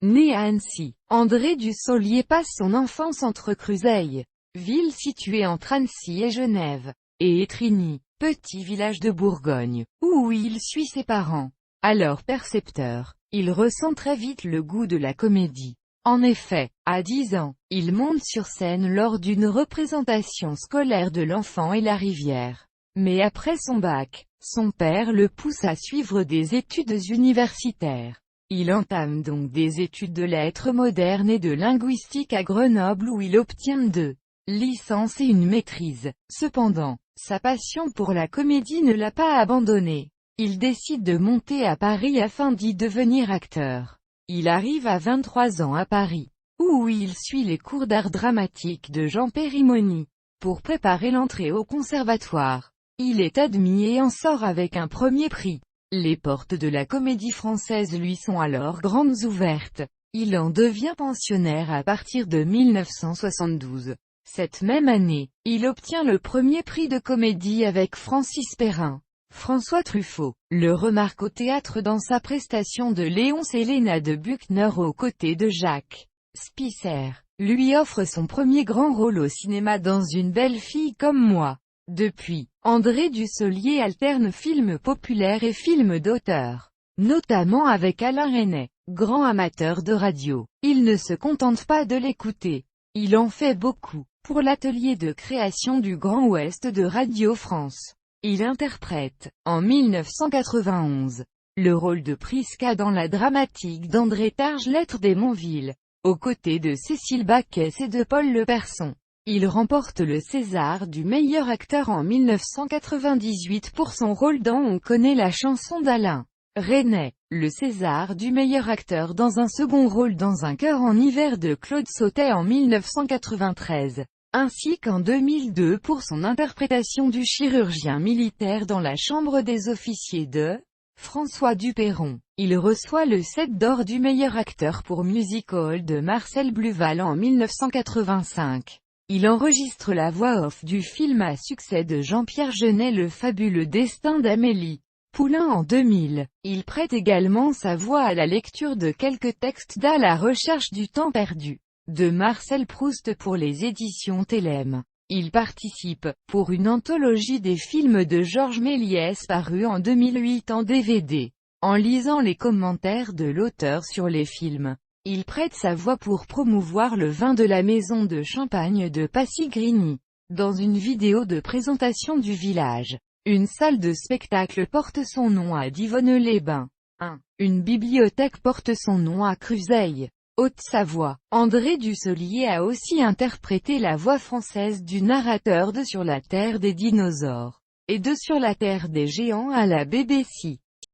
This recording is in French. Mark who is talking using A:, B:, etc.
A: Né à Annecy, André Dussolier passe son enfance entre Cruseilles, ville située entre Annecy et Genève, et Étrigny, petit village de Bourgogne, où il suit ses parents. Alors percepteur, il ressent très vite le goût de la comédie. En effet, à 10 ans, il monte sur scène lors d'une représentation scolaire de L'Enfant et la Rivière. Mais après son bac, son père le pousse à suivre des études universitaires. Il entame donc des études de lettres modernes et de linguistique à Grenoble où il obtient 2 licences et une maîtrise. Cependant, sa passion pour la comédie ne l'a pas abandonné. Il décide de monter à Paris afin d'y devenir acteur. Il arrive à 23 ans à Paris, où il suit les cours d'art dramatique de Jean Périmoni, pour préparer l'entrée au conservatoire. Il est admis et en sort avec un premier prix. Les portes de la comédie française lui sont alors grandes ouvertes. Il en devient pensionnaire à partir de 1972. Cette même année, il obtient le premier prix de comédie avec Francis Perrin. François Truffaut le remarque au théâtre dans sa prestation de Léonce Héléna de Buchner aux côtés de Jacques Spicer, lui offre son premier grand rôle au cinéma dans Une belle fille comme moi. Depuis, André Dussolier alterne films populaires et films d'auteur, notamment avec Alain Resnais, grand amateur de radio. Il ne se contente pas de l'écouter. Il en fait beaucoup, pour l'atelier de création du Grand Ouest de Radio France. Il interprète, en 1991, le rôle de Prisca dans la dramatique d'André Targe Lettres des Montville, aux côtés de Cécile Baquès et de Paul Leperson. Il remporte le César du meilleur acteur en 1998 pour son rôle dans On connaît la chanson d'Alain Resnais, le César du meilleur acteur dans un second rôle dans Un cœur en hiver de Claude Sautet en 1993. Ainsi qu'en 2002 pour son interprétation du chirurgien militaire dans La chambre des officiers de François Duperron. Il reçoit le 7 d'or du meilleur acteur pour Music-Hall de Marcel Bluval en 1985. Il enregistre la voix off du film à succès de Jean-Pierre Jeunet Le fabuleux destin d'Amélie Poulain en 2000. Il prête également sa voix à la lecture de quelques textes d'À la recherche du temps perdu de Marcel Proust pour les éditions Télème. Il participe, pour une anthologie des films de Georges Méliès paru en 2008 en DVD. En lisant les commentaires de l'auteur sur les films, il prête sa voix pour promouvoir le vin de la maison de champagne de Passy-Grigny. Dans une vidéo de présentation du village, une salle de spectacle porte son nom à Divonne-les-Bains. Une bibliothèque porte son nom à Cruseilles, Haute-Savoie. André Dussolier a aussi interprété la voix française du narrateur de Sur la Terre des dinosaures, et de Sur la Terre des géants à la BBC.